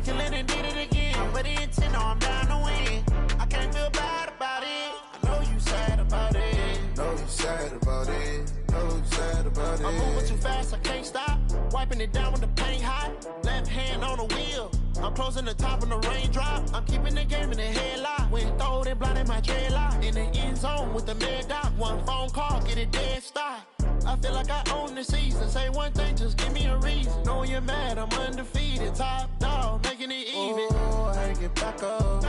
killing and did it again. But the intent, no, I'm down to win. I can't feel bad about it. I know you sad about it. Know you sad about it. Know you sad about it. I'm moving too fast, I can't stop. Wiping it down when the paint hot. Left hand on the wheel. I'm closing the top when the raindrop. I'm keeping the game in the headlock. When throwed and blinded my dreadlock. In the end zone with the mad dot. One phone call, get it dead stop. I feel like I own the season. Say one thing, just give me a reason. Knowing you're mad, I'm undefeated. Top dog, making it even. Oh, I had to get back up.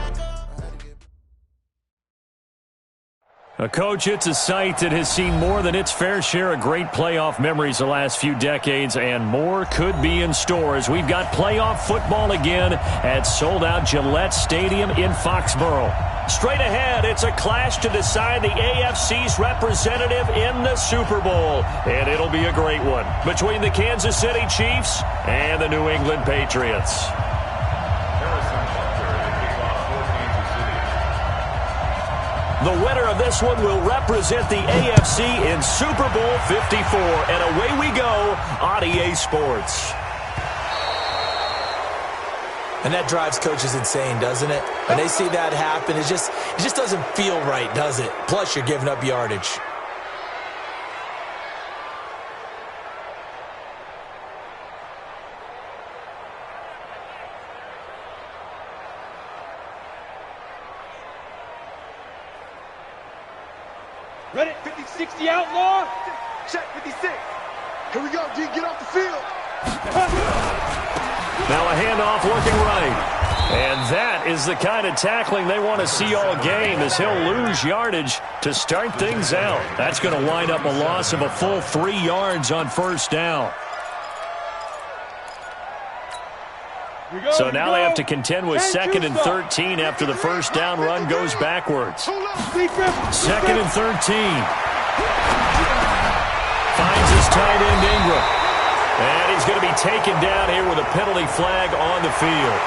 Coach, it's a site that has seen more than its fair share of great playoff memories the last few decades, and more could be in store as we've got playoff football again at sold-out Gillette Stadium in Foxborough. Straight ahead, it's a clash to decide the AFC's representative in the Super Bowl, and it'll be a great one between the Kansas City Chiefs and the New England Patriots. The winner of this one will represent the AFC in Super Bowl 54. And away we go on EA Sports. And that drives coaches insane, doesn't it? When they see that happen, it just doesn't feel right, does it? Plus, you're giving up yardage. Ready, 50-60 outlaw. Check, 56. Here we go, D, get off the field. Now a handoff looking right. And that is the kind of tackling they want to see all game, as he'll lose yardage to start things out. That's going to wind up a loss of a full 3 yards on first down. So now they have to contend with 2nd and 13 after the first down run goes backwards. 2nd and 13. Finds his tight end Ingram. And he's going to be taken down here with a penalty flag on the field.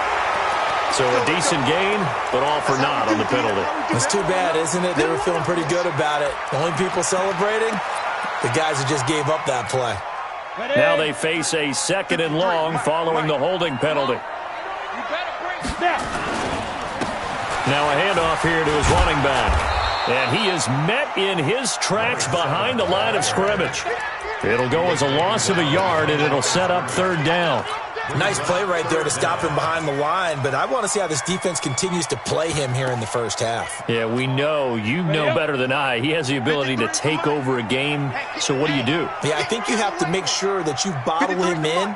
So a decent gain, but all for naught on the penalty. It's too bad, isn't it? They were feeling pretty good about it. The only people celebrating, the guys who just gave up that play. Now they face a 2nd and long following the holding penalty. Now a handoff here to his running back. And he is met in his tracks behind the line of scrimmage. It'll go as a loss of a yard, and it'll set up 3rd down. Nice play right there to stop him behind the line, but I want to see how this defense continues to play him here in the first half. Yeah, we know. You know better than I. He has the ability to take over a game, so what do? Yeah, I think you have to make sure that you bottle him in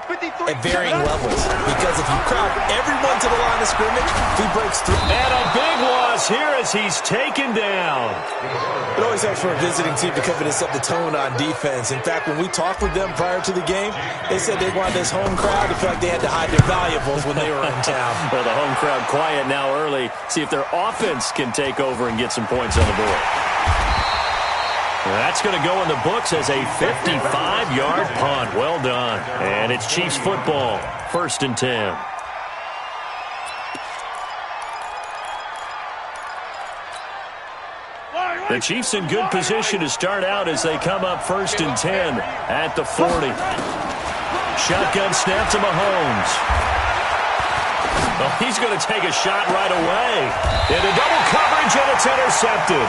at varying levels, because if you crowd everyone to the line of scrimmage, he breaks through. And a big loss here as he's taken down. It always helps for a visiting team to come in and set the tone on defense. In fact, when we talked with them prior to the game, they said they wanted this home crowd to feel like they had to hide their valuables when they were in town. Well, the home crowd quiet now early. See if their offense can take over and get some points on the board. That's going to go in the books as a 55-yard punt. Well done. And it's Chiefs football, 1st and 10. The Chiefs in good position to start out as they come up 1st and 10 at the 40. Shotgun snap to Mahomes. Well, he's going to take a shot right away. Into double coverage, and it's intercepted.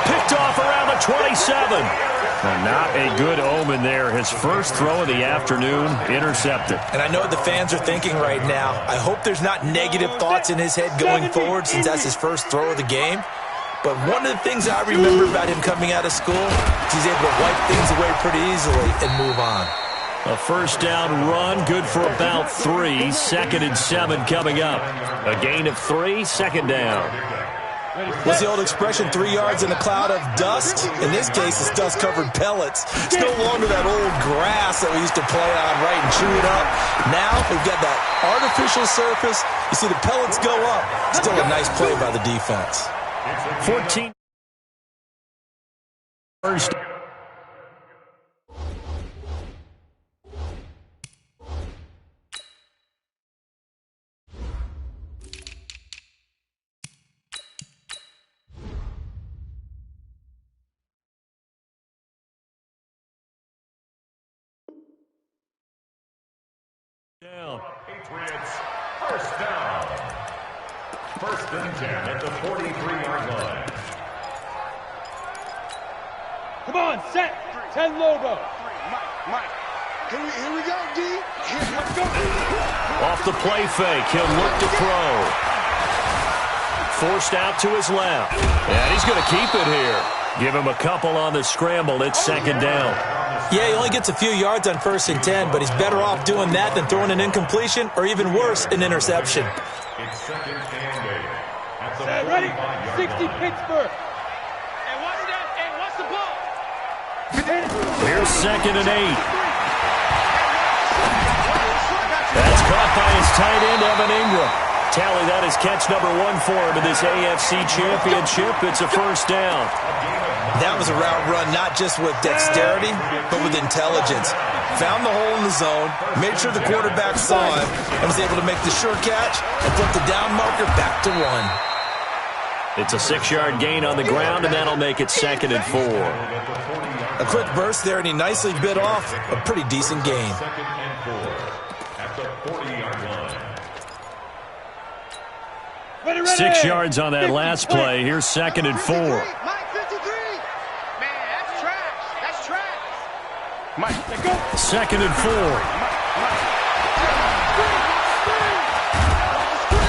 Picked off around the 27. And not a good omen there. His first throw of the afternoon, intercepted. And I know what the fans are thinking right now. I hope there's not negative thoughts in his head going forward, since that's his first throw of the game. But one of the things I remember about him coming out of school is he's able to wipe things away pretty easily and move on. A first down run, good for about 3. 2nd and 7 coming up. A gain of 3, 2nd down. What's the old expression, 3 yards in a cloud of dust? In this case, it's dust-covered pellets. It's no longer that old grass that we used to play on, right, and chew it up. Now we've got that artificial surface. You see the pellets go up. Still a nice play by the defense. 14. First. Down. at the 43-yard line. Come on, set. 10 Lobo. Mike. Here we go, D. Let's go. Off the play fake, he'll look to throw. Forced out to his left. And he's going to keep it here. Give him a couple on the scramble. It's second down. Yeah, he only gets a few yards on 1st and 10, but he's better off doing that than throwing an incompletion or even worse, an interception. Set, ready? 60 Pittsburgh. And watch that. And watch the ball. Here's 2nd and 8. That's caught by his tight end, Evan Ingram. Tally, that is catch number 1 for him in this AFC Championship. It's a first down. That was a route run not just with dexterity, but with intelligence. Found the hole in the zone, made sure the quarterback saw it, and was able to make the sure catch and flip the down marker back to 1. It's a 6-yard gain on the ground, and that'll make it 2nd and 4. A quick burst there, and he nicely bit off a pretty decent gain. 6 yards on that last play. Here's 2nd and 4. Mike, 53. Man, that's trash. That's trash. Mike, let's go. 2nd and 4.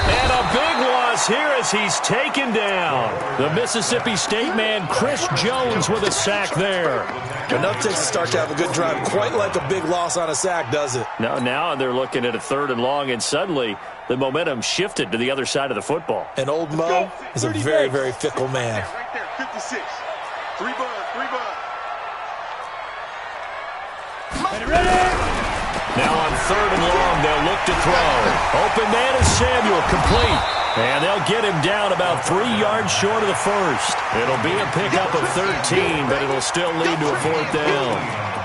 And a big loss here as he's taken down. The Mississippi State man, Chris Jones, with a sack there. Enough takes to start to have a good drive. Quite like a big loss on a sack, does it? Now they're looking at a 3rd and long, and suddenly the momentum shifted to the other side of the football. And old Mo is a very, very fickle man. Right there, 56. 3 bud. Ready? Now on 3rd and long, they'll look to throw. Open man is Samuel, complete. And they'll get him down about 3 yards short of the first. It'll be a pickup of 13, but it'll still lead to a 4th down.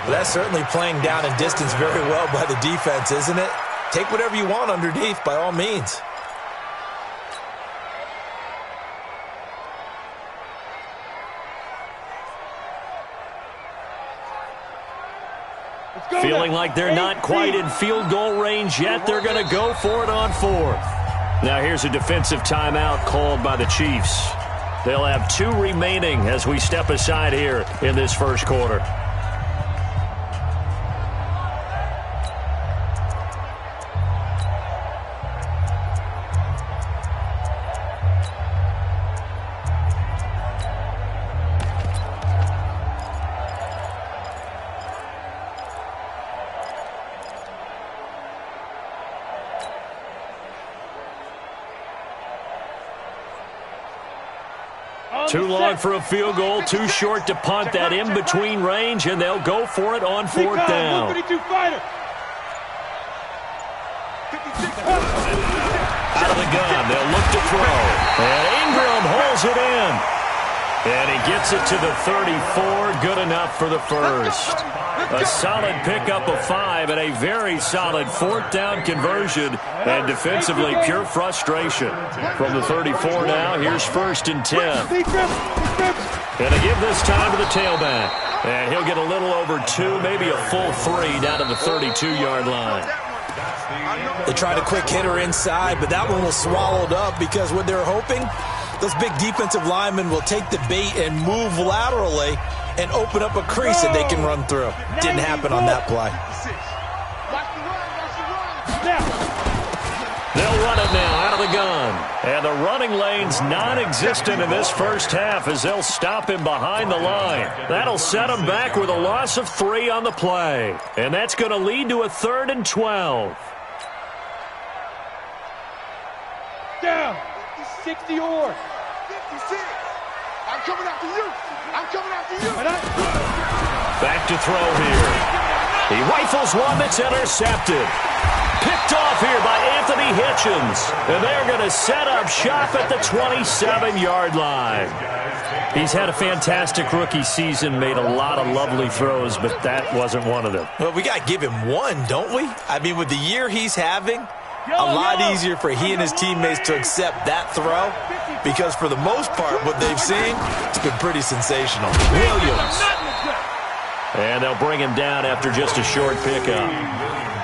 Well, that's certainly playing down in distance very well by the defense, isn't it? Take whatever you want underneath, by all means. Feeling like they're not quite in field goal range yet. They're going to go for it on 4th. Now here's a defensive timeout called by the Chiefs. They'll have 2 remaining as we step aside here in this first quarter. Too long for a field goal, too short to punt. That in-between range, and they'll go for it on 4th down. 152 fighter. Out of the gun, they'll look to throw. And Ingram holds it in. And he gets it to the 34, good enough for the first. A solid pickup of 5 and a very solid 4th down conversion. And defensively, pure frustration. From the 34 now, here's 1st and 10. And they give this time to the tailback. And he'll get a little over 2, maybe a full 3 down to the 32-yard line. They tried a quick hitter inside, but that one was swallowed up because what they were hoping, those big defensive linemen will take the bait and move laterally and open up a crease that they can run through. Didn't happen on that play. They'll run it now out of the gun. And the running lane's non-existent in this first half as they'll stop him behind the line. That'll set him back with a loss of 3 on the play. And that's going to lead to a 3rd and 12. Down. 60 or. 56. I'm coming after you. I'm coming after you. Back to throw here. He rifles one that's intercepted. Picked off here by Anthony Hitchens. And they're going to set up shop at the 27-yard line. He's had a fantastic rookie season, made a lot of lovely throws, but that wasn't one of them. Well, we got to give him one, don't we? I mean, with the year he's having, a lot easier for he and his teammates to accept that throw because for the most part, what they've seen, it's been pretty sensational. Williams. And they'll bring him down after just a short pickup.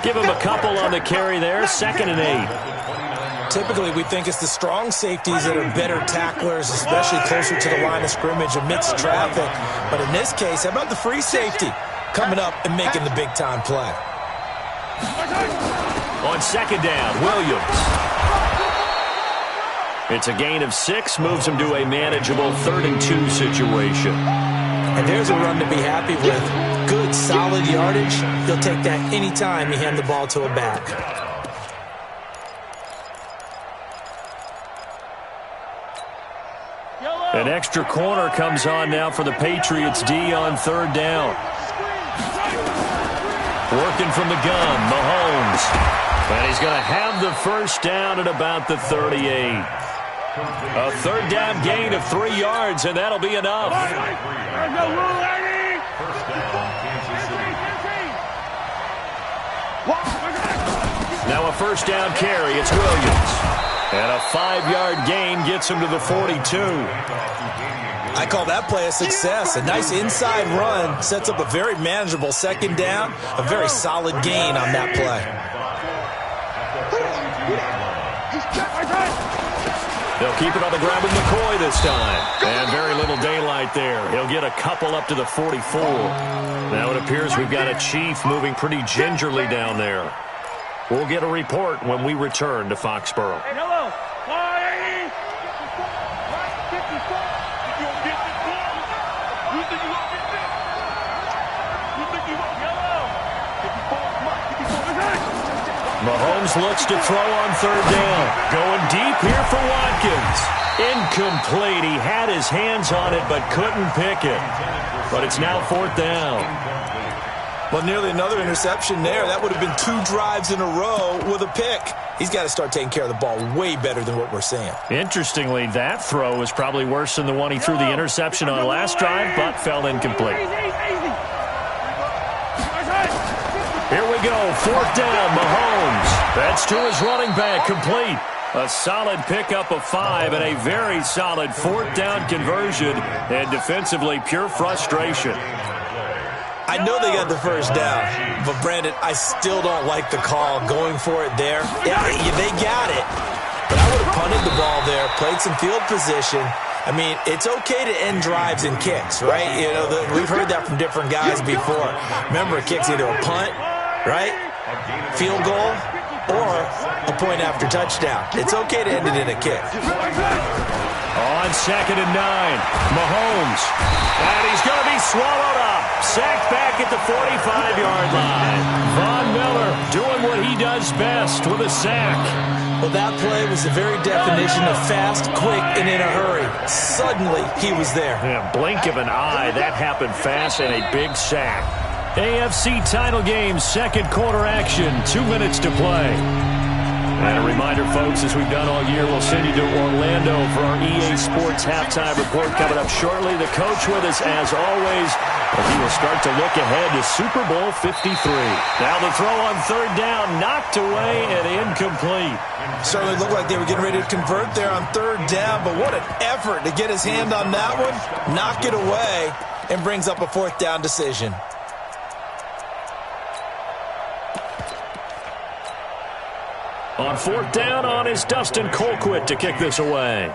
Give him a couple on the carry there, 2nd and 8. Typically, we think it's the strong safeties that are better tacklers, especially closer to the line of scrimmage amidst traffic. But in this case, how about the free safety coming up and making the big-time play? On second down, Williams. It's a gain of 6, moves him to a manageable 3rd-and-2 situation. And there's a run to be happy with. Good, solid yardage. He'll take that anytime you hand the ball to a back. An extra corner comes on now for the Patriots D on 3rd down. Working from the gun, Mahomes. And he's going to have the first down at about the 38. A 3rd down gain of 3 yards, and that'll be enough. Now a 1st down carry. It's Williams. And a 5-yard gain gets him to the 42. I call that play a success. A nice inside run sets up a very manageable 2nd down. A very solid gain on that play. They'll keep it on the ground with McCoy this time. And very little daylight there. He'll get a couple up to the 44. Now it appears we've got a Chief moving pretty gingerly down there. We'll get a report when we return to Foxborough. Mahomes looks to throw on 3rd down. Going deep here for Watkins. Incomplete. He had his hands on it but couldn't pick it. But it's now 4th down. Well, nearly another interception there. That would have been 2 drives in a row with a pick. He's got to start taking care of the ball way better than what we're seeing. Interestingly, that throw was probably worse than the one he threw the interception on last drive, but fell incomplete. Here we go, 4th down, Mahomes. That's to his running back, complete. A solid pickup of 5 and a very solid 4th down conversion, and defensively pure frustration. I know they got the first down, but Brandon, I still don't like the call going for it there. Yeah, they got it, but I would have punted the ball there, played some field position. I mean, it's okay to end drives and kicks, right? You know, we've heard that from different guys before. Remember, a kick's either a punt, right, field goal, or a point after touchdown. It's okay to end it in a kick. On 2nd and 9, Mahomes. And he's going to be swallowed up. Sacked back at the 45-yard line. Von Miller doing what he does best with a sack. Well, that play was the very definition of fast, quick, and in a hurry. Suddenly, he was there. Yeah, blink of an eye. That happened fast and a big sack. AFC title game, 2nd quarter action. 2 minutes to play. And a reminder, folks, as we've done all year, we'll send you to Orlando for our EA Sports halftime report coming up shortly. The coach with us, as always, and he will start to look ahead to Super Bowl 53. Now the throw on 3rd down, knocked away and incomplete. Certainly looked like they were getting ready to convert there on 3rd down, but what an effort to get his hand on that one, knock it away, and brings up a 4th down decision. On 4th down, on is Dustin Colquitt to kick this away.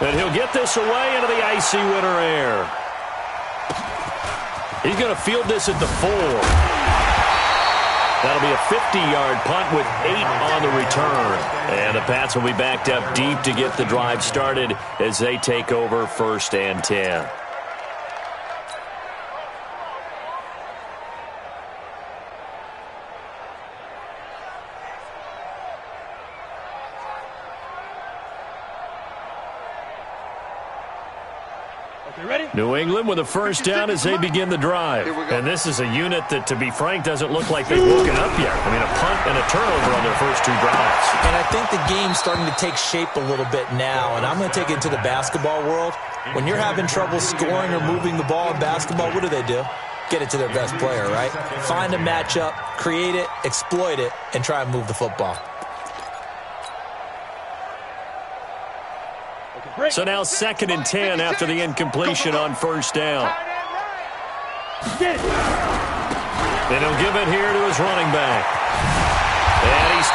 And he'll get this away into the icy winter air. He's going to field this at the 4. That'll be a 50-yard punt with 8 on the return. And the Pats will be backed up deep to get the drive started as they take over 1st and 10. New England with a first down as they begin the drive. And this is a unit that, to be frank, doesn't look like they've woken up yet. I mean, a punt and a turnover on their first 2 drives. And I think the game's starting to take shape a little bit now. And I'm going to take it to the basketball world. When you're having trouble scoring or moving the ball in basketball, what do? Get it to their best player, right? Find a matchup, create it, exploit it, and try and move the football. So now 2nd and 10 after the incompletion on 1st down. And he'll give it here to his running back.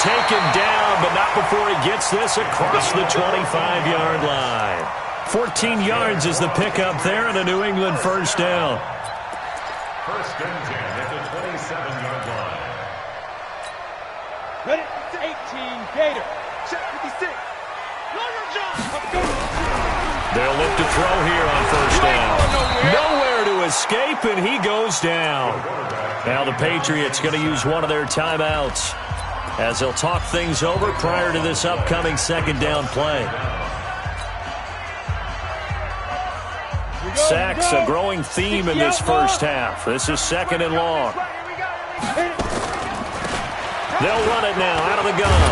taken down, but not before he gets this across the 25-yard line. 14 yards is the pickup there and a New England first down. First and 10 at the 27-yard line. Ready? 18, Gator. Check 56. They'll look to throw here on first down. Nowhere to escape, and he goes down. Now the Patriots going to use one of their timeouts as they'll talk things over prior to this upcoming second down play. Sacks, a growing theme in this first half. This is second and long. They'll run it now out of the gun.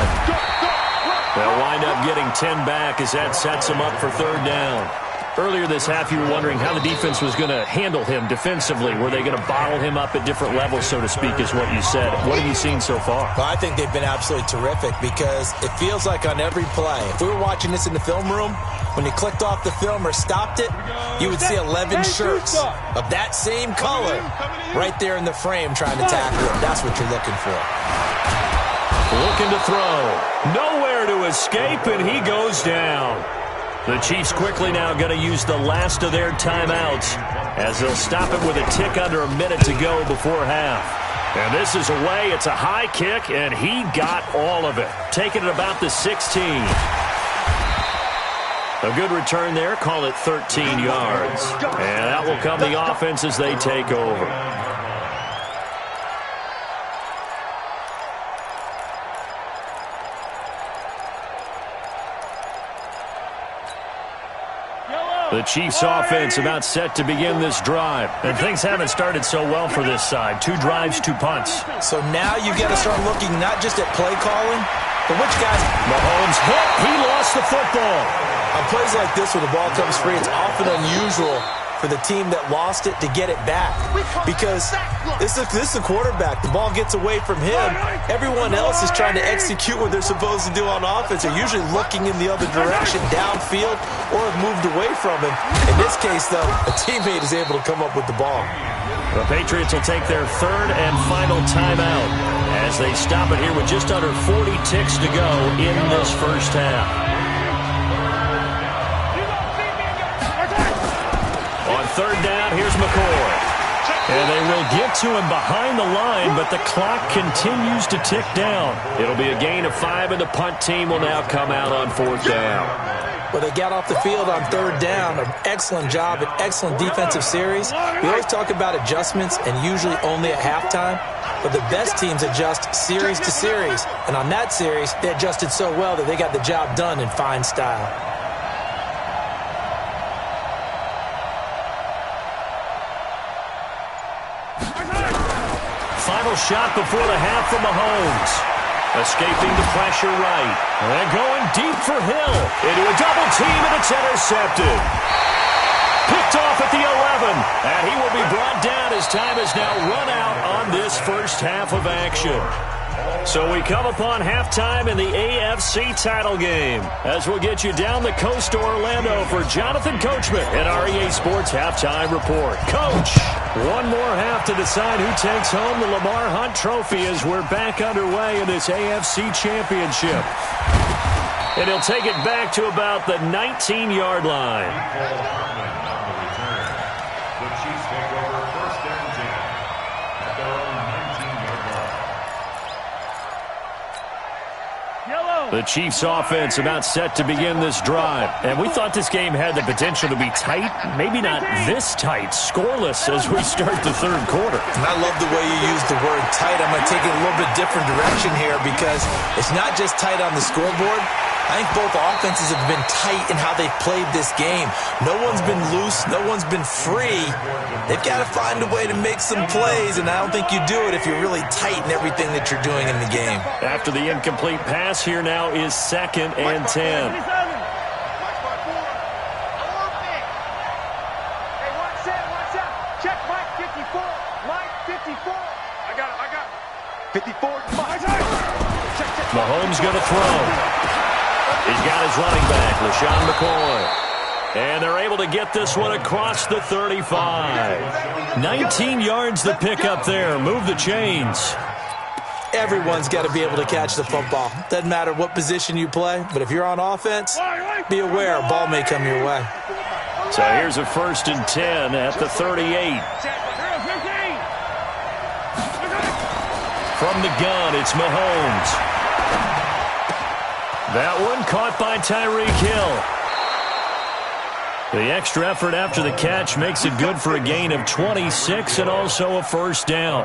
They'll wind up getting 10 back as that sets them up for third down. Earlier this half, you were wondering how the defense was going to handle him defensively. Were they going to bottle him up at different levels, so to speak, is what you said. What have you seen so far? Well, I think they've been absolutely terrific because it feels like on every play, if we were watching this in the film room, when you clicked off the film or stopped it, you would see 11 shirts of that same color right there in the frame trying to tackle him. That's what you're looking for. Looking to throw. Nowhere to escape, and he goes down. The Chiefs quickly now going to use the last of their timeouts as they'll stop it with a tick under a minute to go before half. And this is away. It's a high kick, and he got all of it. Taking it about the 16. A good return there. Call it 13 yards. And that will come the offense as they take over. The Chiefs offense about set to begin this drive. And things haven't started so well for this side. 2 drives, 2 punts. So now you've got to start looking not just at play calling, but which guys. Mahomes hit. He lost the football. On plays like this where the ball comes free, it's often unusual for the team that lost it to get it back. Because this is the quarterback. The ball gets away from him. Everyone else is trying to execute what they're supposed to do on offense. They're usually looking in the other direction, downfield, or have moved away from him. In this case, though, a teammate is able to come up with the ball. The Patriots will take their third and final timeout as they stop it here with just under 40 ticks to go in this first half. On third down, here's McCoy. And they will get to him behind the line, but the clock continues to tick down. It'll be a gain of 5, and the punt team will now come out on fourth down. Well, they got off the field on third down. An excellent job, an excellent defensive series. We always talk about adjustments, and usually only at halftime. But the best teams adjust series to series. And on that series, they adjusted so well that they got the job done in fine style. Final shot before the half from Mahomes. Escaping the pressure right. And going deep for Hill. Into a double team, and it's intercepted. Picked off at the 11. And he will be brought down as time has now run out on this first half of action. So we come upon halftime in the AFC title game as we'll get you down the coast to Orlando for Jonathan Coachman in our EA Sports Halftime Report. Coach, one more half to decide who takes home the Lamar Hunt Trophy as we're back underway in this AFC Championship. And he'll take it back to about the 19-yard line. The Chiefs take over first and 10 at their own 19-yard line. The Chiefs offense about set to begin this drive. And we thought this game had the potential to be tight. Maybe not this tight. Scoreless as we start the third quarter. And I love the way you use the word tight. I'm going to take it a little bit different direction here because it's not just tight on the scoreboard. I think both offenses have been tight in how they've played this game. No one's been loose. No one's been free. They've got to find a way to make some plays, and I don't think you do it if you're really tight in everything that you're doing in the game. After the incomplete pass, here now is second and 10. Check Mike 54. Mike 54. I got it. 54. Mahomes going to throw. He's got his running back, LaShawn McCoy. And they're able to get this one across the 35. 19 yards the pickup there. Move the chains. Everyone's got to be able to catch the football. Doesn't matter what position you play, but if you're on offense, be aware a ball may come your way. So here's a 1st and 10 at the 38. From the gun, it's Mahomes. That one caught by Tyreek Hill. The extra effort after the catch makes it good for a gain of 26 and also a 1st down.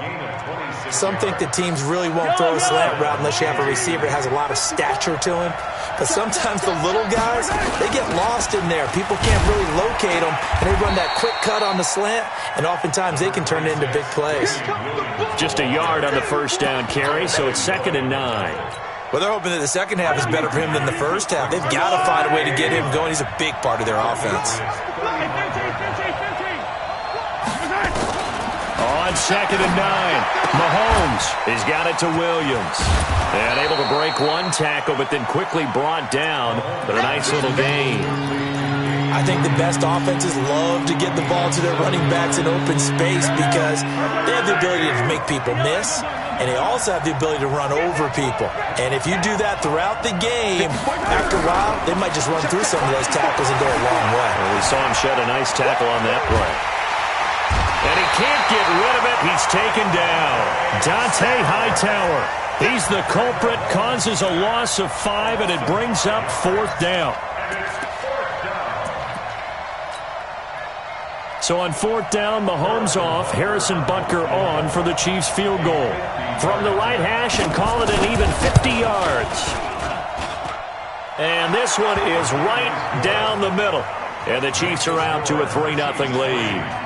Some think that teams really won't throw a slant route unless you have a receiver that has a lot of stature to him. But sometimes the little guys, they get lost in there. People can't really locate them, and they run that quick cut on the slant, and oftentimes they can turn it into big plays. Just a yard on the 1st down carry, so it's 2nd and 9. Well, they're hoping that the second half is better for him than the first half. They've got to find a way to get him going. He's a big part of their offense. On 2nd and 9, Mahomes has got it to Williams. And able to break one tackle, but then quickly brought down. But a nice little gain. I think the best offenses love to get the ball to their running backs in open space because they have the ability to make people miss, and they also have the ability to run over people. And if you do that throughout the game, after a while, they might just run through some of those tackles and go a long way. Well, we saw him shed a nice tackle on that play. And he can't get rid of it. He's taken down. Dante Hightower. He's the culprit, causes a loss of 5, and it brings up 4th down. So on 4th down, Mahomes off, Harrison Butker on for the Chiefs field goal. From the right hash and call it an even 50 yards. And this one is right down the middle. And the Chiefs are out to a 3-0 lead.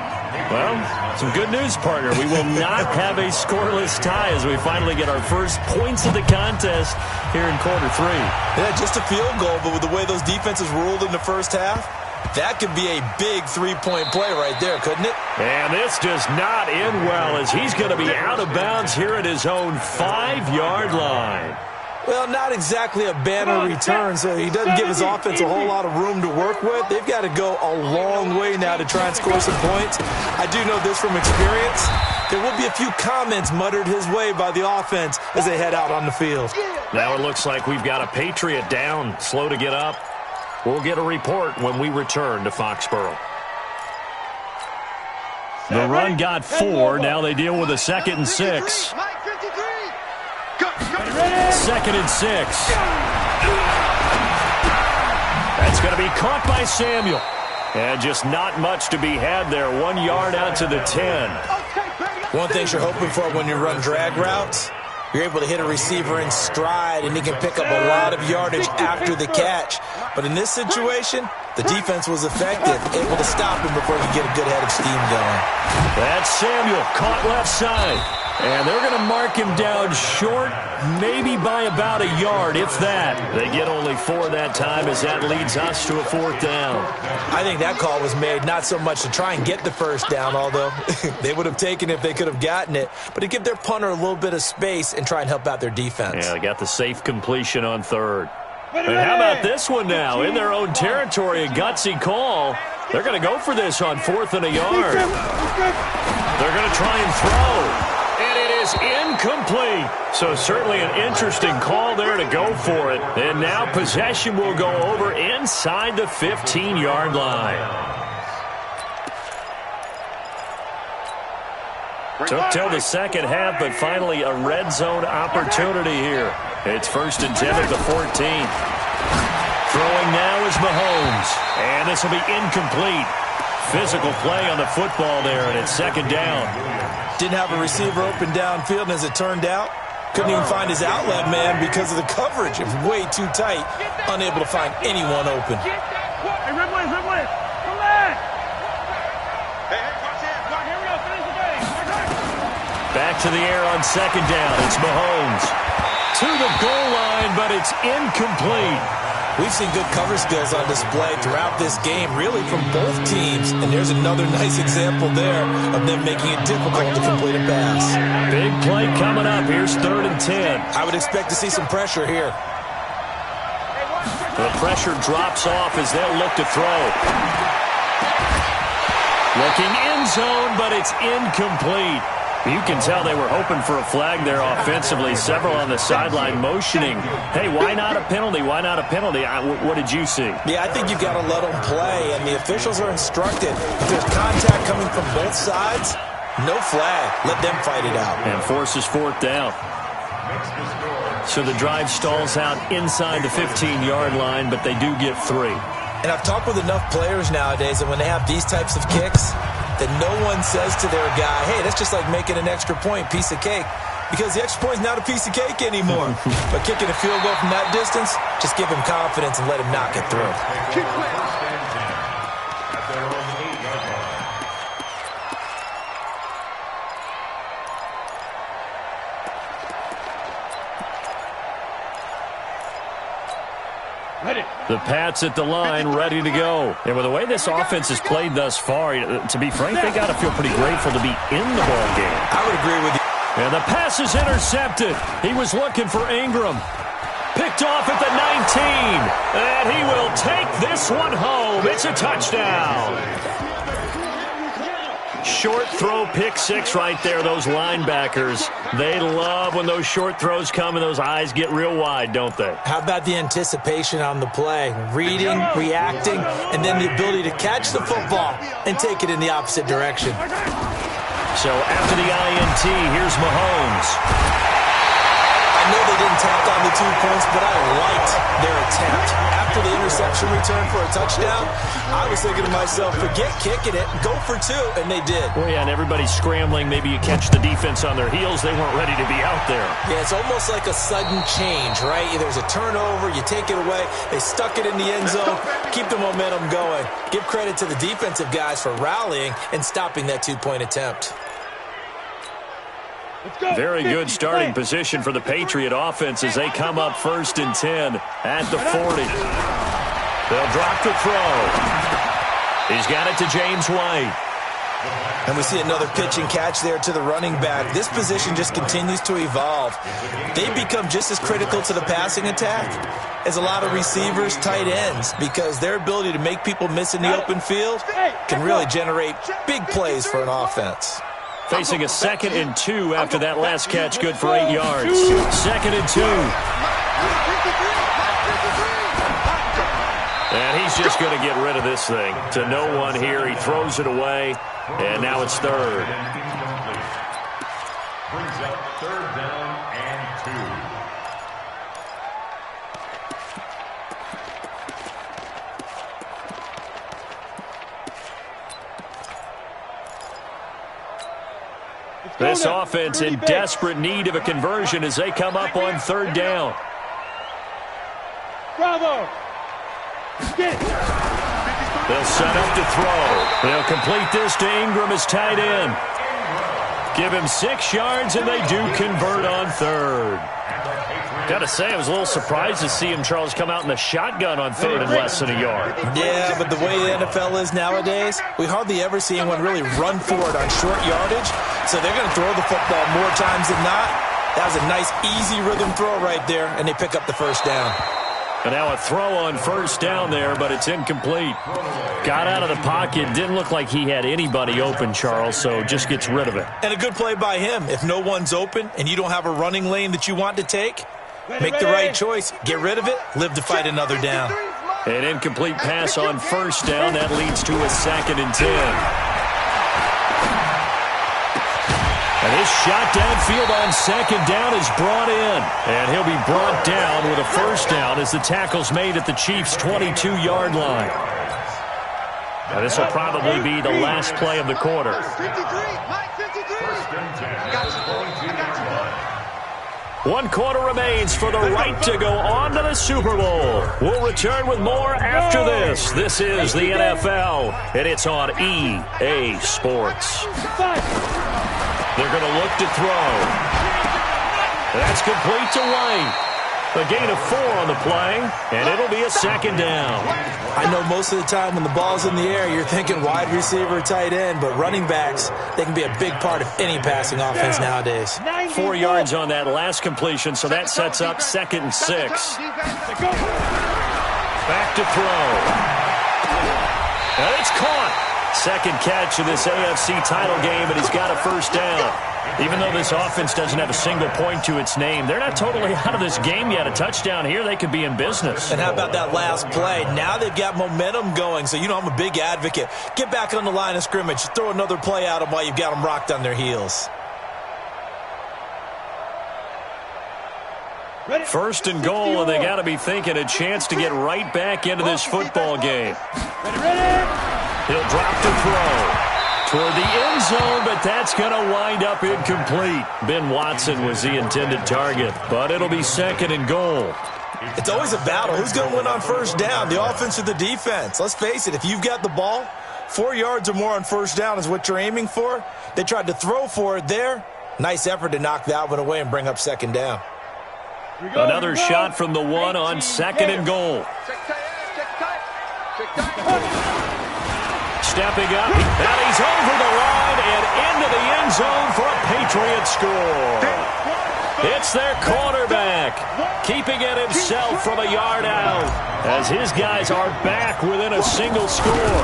Well, some good news, partner. We will not have a scoreless tie as we finally get our first points of the contest here in quarter 3. Yeah, just a field goal, but with the way those defenses ruled in the first half, that could be a big 3-point play right there, couldn't it? And this does not end well as he's going to be out of bounds here at his own 5-yard line. Well, not exactly a banner return, so he doesn't give his offense a whole lot of room to work with. They've got to go a long way now to try and score some points. I do know this from experience. There will be a few comments muttered his way by the offense as they head out on the field. Now it looks like we've got a Patriot down, slow to get up. We'll get a report when we return to Foxborough. The run got 4. Now they deal with a 2nd and 6. 2nd and 6. That's going to be caught by Samuel. And just not much to be had there. 1 yard out to the 10. One thing you're hoping for when you run drag routes, you're able to hit a receiver in stride, and he can pick up a lot of yardage after the catch. But in this situation, the defense was effective, able to stop him before he could get a good head of steam going. That's Samuel, caught left side. And they're going to mark him down short, maybe by about a yard, if that. They get only 4 that time as that leads us to a 4th down. I think that call was made not so much to try and get the 1st down, although they would have taken it if they could have gotten it, but to give their punter a little bit of space and try and help out their defense. Yeah, they got the safe completion on 3rd. And how about this one now? In their own territory, a gutsy call. They're going to go for this on 4th and a yard. They're going to try and throw. And it is incomplete. So certainly an interesting call there to go for it. And now possession will go over inside the 15-yard line. Took till the second half, but finally a red zone opportunity here. It's 1st and 10 at the 14th. Throwing now is Mahomes. And this will be incomplete. Physical play on the football there, and it's 2nd down. Didn't have a receiver open downfield, and as it turned out, couldn't even find his outlet man because of the coverage. It was way too tight, unable to find anyone open. Hey, red wave, come back! Hey, watch it. Here we go, finish the game. Back to the air on 2nd down. It's Mahomes. To the goal line, but it's incomplete. We've seen good cover skills on display throughout this game, really from both teams. And there's another nice example there of them making it difficult to complete a pass. Big play coming up. Here's 3rd and 10. I would expect to see some pressure here. The pressure drops off as they'll look to throw. Looking end zone, but it's incomplete. You can tell they were hoping for a flag there offensively. Several on the sideline motioning, hey, why not a penalty? Why not a penalty? What did you see? Yeah, I think you've got to let them play, and the officials are instructed. If there's contact coming from both sides, no flag. Let them fight it out. And forces fourth down. So the drive stalls out inside the 15-yard line, but they do get 3. And I've talked with enough players nowadays, and when they have these types of kicks, that no one says to their guy, hey, that's just like making an extra point, piece of cake. Because the extra point is not a piece of cake anymore. But kicking a field goal from that distance, just give him confidence and let him knock it through. The Pats at the line, ready to go. And with the way this offense has played thus far, to be frank, they got to feel pretty grateful to be in the ball game. I would agree with you. And the pass is intercepted. He was looking for Ingram. Picked off at the 19. And he will take this one home. It's a touchdown. Short throw, pick six right there. Those linebackers, they love when those short throws come and those eyes get real wide, don't they? How about the anticipation on the play? Reading, reacting, and then the ability to catch the football and take it in the opposite direction. So after the INT, here's Mahomes. I know they didn't tack on the 2 points, but I liked their attempt. After the interception return for a touchdown, I was thinking to myself, forget kicking it, go for 2, and they did. Well, yeah, and everybody's scrambling. Maybe you catch the defense on their heels. They weren't ready to be out there. Yeah, it's almost like a sudden change, right? There's a turnover, you take it away, they stuck it in the end zone, keep the momentum going. Give credit to the defensive guys for rallying and stopping that 2-point attempt. Very good starting position for the Patriot offense as they come up 1st and 10 at the 40. They'll drop the throw. He's got it to James White. And we see another pitch and catch there to the running back. This position just continues to evolve. They become just as critical to the passing attack as a lot of receivers, tight ends, because their ability to make people miss in the open field can really generate big plays for an offense. Facing a 2nd and 2 after that last catch, good for 8 yards. 2nd and 2. And he's just going to get rid of this thing. To no one here. He throws it away, and now it's 3rd. Brings up 3rd down and 2. This offense in desperate need of a conversion as they come up on 3rd down. Bravo! They'll set up to throw. They'll complete this to Ingram as tight end. Give him 6 yards, and they do convert on 3rd. Got to say, I was a little surprised to see him, Charles, come out in the shotgun on 3rd and less than a yard. Yeah, but the way the NFL is nowadays, we hardly ever see anyone really run for it on short yardage. So they're going to throw the football more times than not. That was a nice, easy rhythm throw right there, and they pick up the 1st down. And now a throw on 1st down there, but it's incomplete. Got out of the pocket. Didn't look like he had anybody open, Charles, so just gets rid of it. And a good play by him. If no one's open and you don't have a running lane that you want to take, make the right choice. Get rid of it. Live to fight another down. An incomplete pass on 1st down. That leads to a 2nd and 10. And his shot downfield on 2nd down is brought in. And he'll be brought down with a 1st down as the tackle's made at the Chiefs' 22-yard line. Now this will probably be the last play of the quarter. 1 quarter remains for the right to go on to the Super Bowl. We'll return with more after this. This is the NFL, and it's on EA Sports. They're going to look to throw. That's complete to White. A gain of 4 on the play, and it'll be a 2nd down. I know most of the time when the ball's in the air, you're thinking wide receiver, tight end, but running backs, they can be a big part of any passing offense nowadays. 4 yards on that last completion, so that sets up 2nd and 6. Back to throw. And it's caught. Second catch of this AFC title game, and he's got a first down. Even though this offense doesn't have a single point to its name, they're not totally out of this game yet. A touchdown here, they could be in business. And how about that last play? Now they've got momentum going, so you know I'm a big advocate. Get back on the line of scrimmage. Throw another play at them while you've got them rocked on their heels. First and goal, and they got to be thinking a chance to get right back into this football game. He'll drop to throw toward the end zone, but that's going to wind up incomplete. Ben Watson was the intended target, but it'll be second and goal. It's always a battle. Who's going to win on first down, the offense or the defense? Let's face it, if you've got the ball, 4 yards or more on first down is what you're aiming for. They tried to throw for it there. Nice effort to knock that one away and bring up second down. Another shot from the one on second and goal. Stepping up, and he's over the line and into the end zone for a Patriot score. It's their quarterback, keeping it himself from a yard out, as his guys are back within a single score.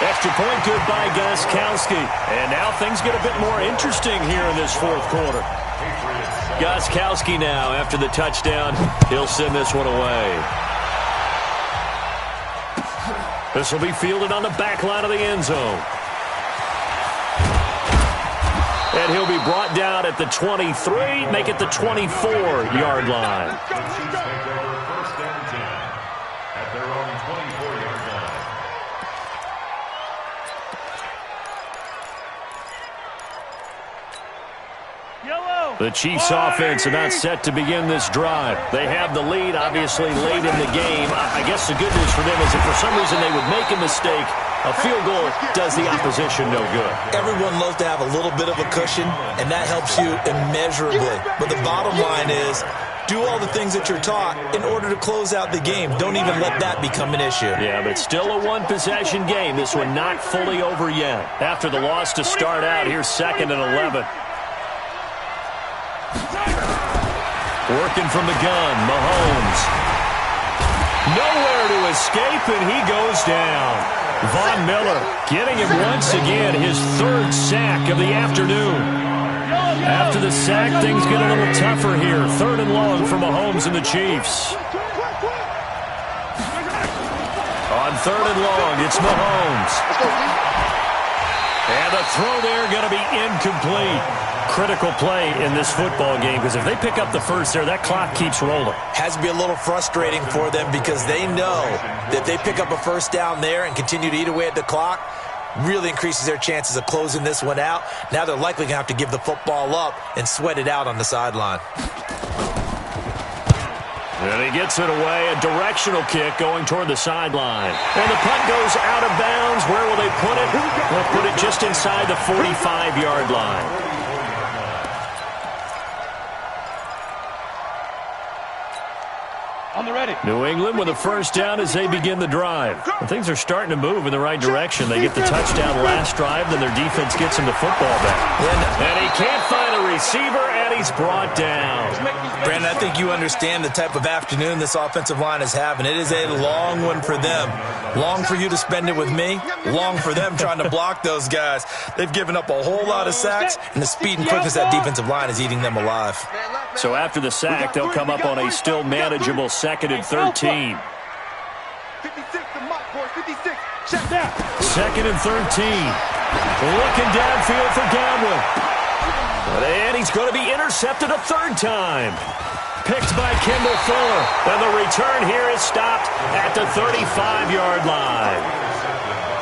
Extra point good by Gostkowski. And now things get a bit more interesting here in this fourth quarter. Gostkowski now, after the touchdown, he'll send this one away. This will be fielded on the back line of the end zone. And he'll be brought down at the 23, make it the 24-yard line. First and 10 at their own 24-yard line. The Chiefs offense about set to begin this drive. They have the lead, obviously, late in the game. I guess the good news for them is if for some reason they would make a mistake, a field goal does the opposition no good. Everyone loves to have a little bit of a cushion, and that helps you immeasurably. But the bottom line is, do all the things that you're taught in order to close out the game. Don't even let that become an issue. Yeah, but still a one-possession game. This one not fully over yet. After the loss to start out, here's second and 11. Working from the gun, Mahomes. Nowhere to escape, and he goes down. Von Miller getting him once again, his third sack of the afternoon. After the sack, things get a little tougher here. Third and long for Mahomes and the Chiefs. On third and long, it's Mahomes. And the throw there going to be incomplete. Critical play in this football game because if they pick up the first there, that clock keeps rolling. Has to be a little frustrating for them because they know that if they pick up a first down there and continue to eat away at the clock, really increases their chances of closing this one out. Now they're likely going to have to give the football up and sweat it out on the sideline. And he gets it away, a directional kick going toward the sideline. And the punt goes out of bounds. Where will they put it? They'll put it just inside the 45-yard line. On the ready. New England with a first down as they begin the drive. And things are starting to move in the right direction. They get the touchdown last drive, then their defense gets him the football back. And he can't find a receiver, and he's brought down. Brandon, I think you understand the type of afternoon this offensive line is having. It is a long one for them. Long for you to spend it with me. Long for them trying to block those guys. They've given up a whole lot of sacks, and the speed and quickness of that defensive line is eating them alive. So after the sack, they'll come up on a still manageable second and 13. 56, the mark, boys, 56. Check down. Second and 13. Looking downfield for Godwin. And he's going to be intercepted a third time. Picked by Kendall Fuller. And the return here is stopped at the 35-yard line.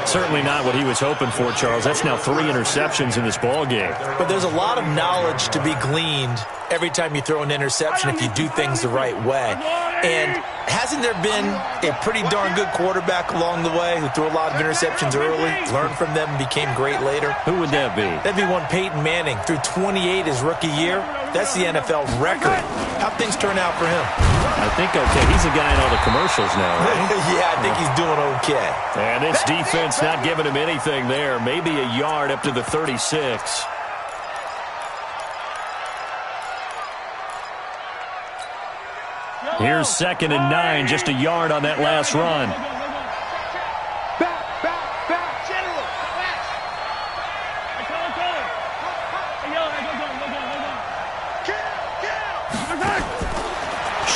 Certainly not what he was hoping for, Charles. That's now 3 interceptions in this ball game. But there's a lot of knowledge to be gleaned every time you throw an interception if you do things the right way. And hasn't there been a pretty darn good quarterback along the way who threw a lot of interceptions early, learned from them, and became great later? Who would that be? That'd be one Peyton Manning. Threw 28 his rookie year. That's the NFL record. How'd things turn out for him? I think okay. He's a guy in all the commercials now, right? Yeah, I think he's doing okay. And this defense not giving him anything there. Maybe a yard up to the 36. Here's second and 9, just a yard on that last run.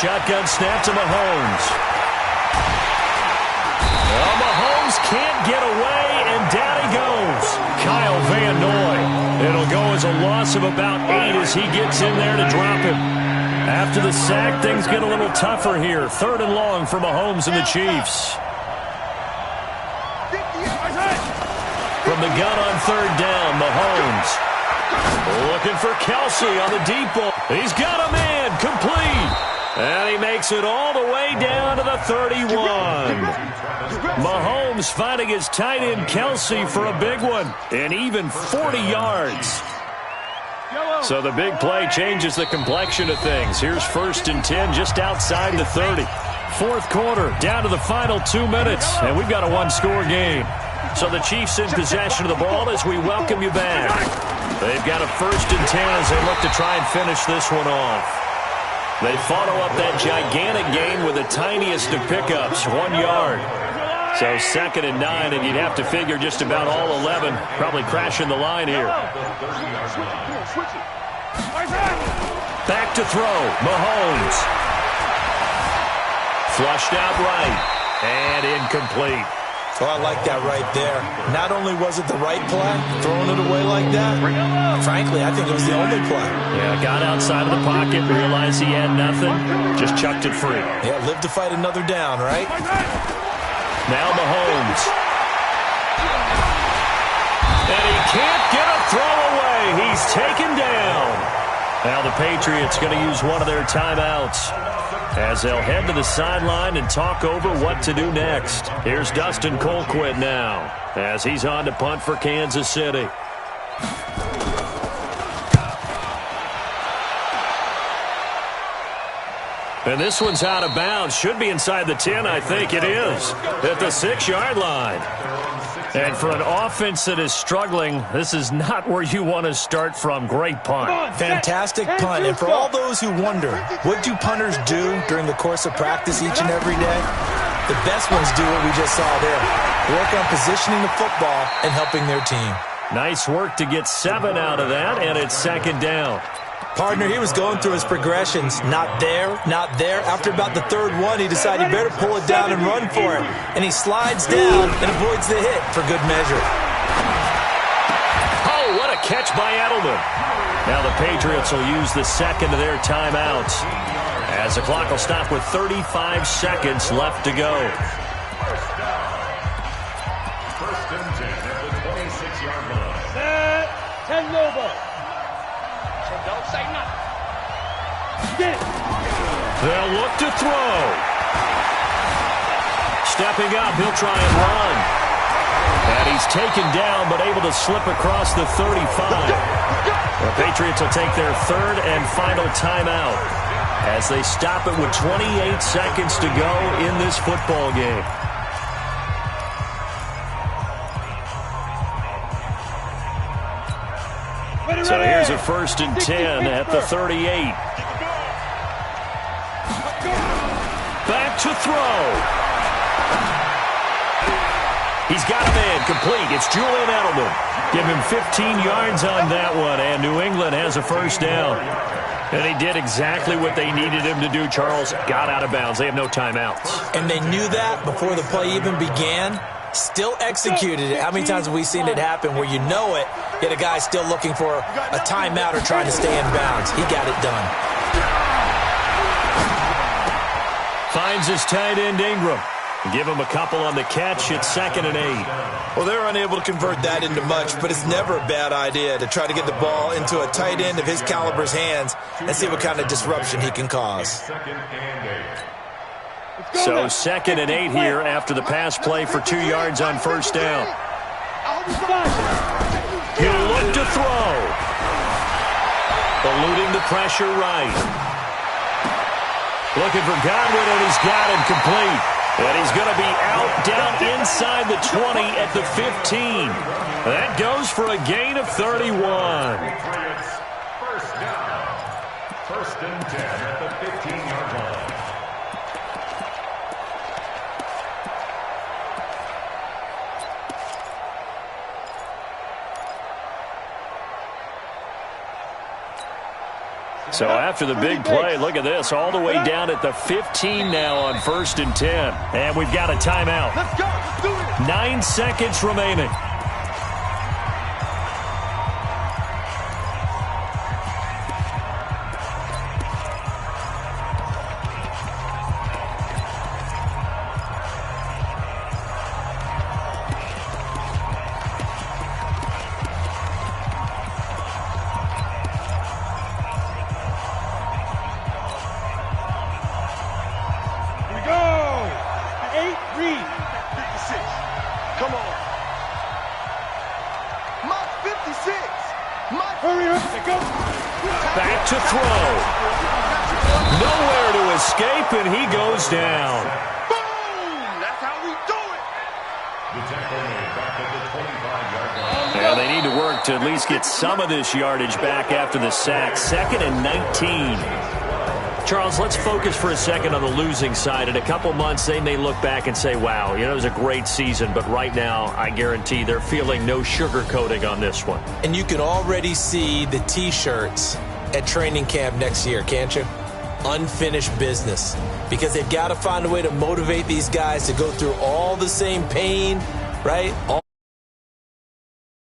shotgun snap to Mahomes. Well, Mahomes can't get away, and down he goes. Kyle Van Noy. It'll go as a loss of about 8 as he gets in there to drop him. After the sack, things get a little tougher here. 3rd and long for Mahomes and the Chiefs. From the gun on 3rd down, Mahomes. Looking for Kelsey on the deep ball. He's got a man, complete. And he makes it all the way down to the 31. Mahomes finding his tight end Kelsey for a big one. And even 40 yards. So the big play changes the complexion of things. Here's 1st and 10 just outside the 30. 4th quarter, down to the final 2 minutes. And we've got a one-score game. So the Chiefs in possession of the ball as we welcome you back. They've got a 1st and 10 as they look to try and finish this one off. They follow up that gigantic gain with the tiniest of pickups, 1 yard. So 2nd and 9, and you'd have to figure just about all 11 probably crashing the line here. Back to throw, Mahomes. Flushed out right, and incomplete. Oh, I like that right there. Not only was it the right play, throwing it away like that, frankly, I think it was the only play. Yeah, got outside of the pocket, realized he had nothing, just chucked it free. Yeah, live to fight another down, right? Now Mahomes. And he can't get a throw away. He's taken down. Now the Patriots going to use one of their timeouts as they'll head to the sideline and talk over what to do next. Here's Dustin Colquitt now as he's on to punt for Kansas City. And this one's out of bounds. Should be inside the 10, I think it is. At the 6-yard line. And for an offense that is struggling, this is not where you want to start from. Great punt. Fantastic punt. And for all those who wonder, what do punters do during the course of practice each and every day? The best ones do what we just saw there. Work on positioning the football and helping their team. Nice work to get 7 out of that, and it's 2nd down. Partner, he was going through his progressions. Not there, not there. After about the 3rd one, he decided he better pull it down and run for it. And he slides down and avoids the hit for good measure. Oh, what a catch by Edelman. Now the Patriots will use the 2nd of their timeouts as the clock will stop with 35 seconds left to go. 1st and 10 at the 26-yard line. Set. 10 Lobo. Don't say nothing. They'll look to throw. Stepping up, he'll try and run. And he's taken down, but able to slip across the 35. The Patriots will take their 3rd and final timeout as they stop it with 28 seconds to go in this football game. So here's a 1st and 10 at the 38. Back to throw. He's got a man complete. It's Julian Edelman. Give him 15 yards on that one, and New England has a 1st down. And he did exactly what they needed him to do, Charles. Got out of bounds. They have no timeouts. And they knew that before the play even began. Still executed it. How many times have we seen it happen where you know it, yet a guy's still looking for a timeout or trying to stay in bounds? He got it done. Finds his tight end Ingram. Give him a couple on the catch. It's 2nd and 8. Well, they're unable to convert that into much, but it's never a bad idea to try to get the ball into a tight end of his caliber's hands and see what kind of disruption he can cause. 2nd and 8. So 2nd and 8 here after the pass play for 2 yards on 1st down. He'll look to throw. Eluding the pressure right. Looking for Godwin, and he's got him complete. And he's going to be out down inside the 20 at the 15. That goes for a gain of 31. Patriots, 1st down. 1st and 10 at the 15-yard line. So after the big play, look at this, all the way down at the 15 now on 1st and 10. And we've got a timeout. Let's go. Let's do it. 9 seconds remaining. Back to throw. Nowhere to escape, and he goes down. Boom! That's how we do it. The tackle made back at the 25-yard line. And they need to work to at least get some of this yardage back after the sack. 2nd and 19. Charles, let's focus for a second on the losing side. In a couple months, they may look back and say, wow, it was a great season. But right now, I guarantee they're feeling no sugarcoating on this one. And you can already see the T-shirts at training camp next year, can't you? Unfinished business. Because they've got to find a way to motivate these guys to go through all the same pain, right?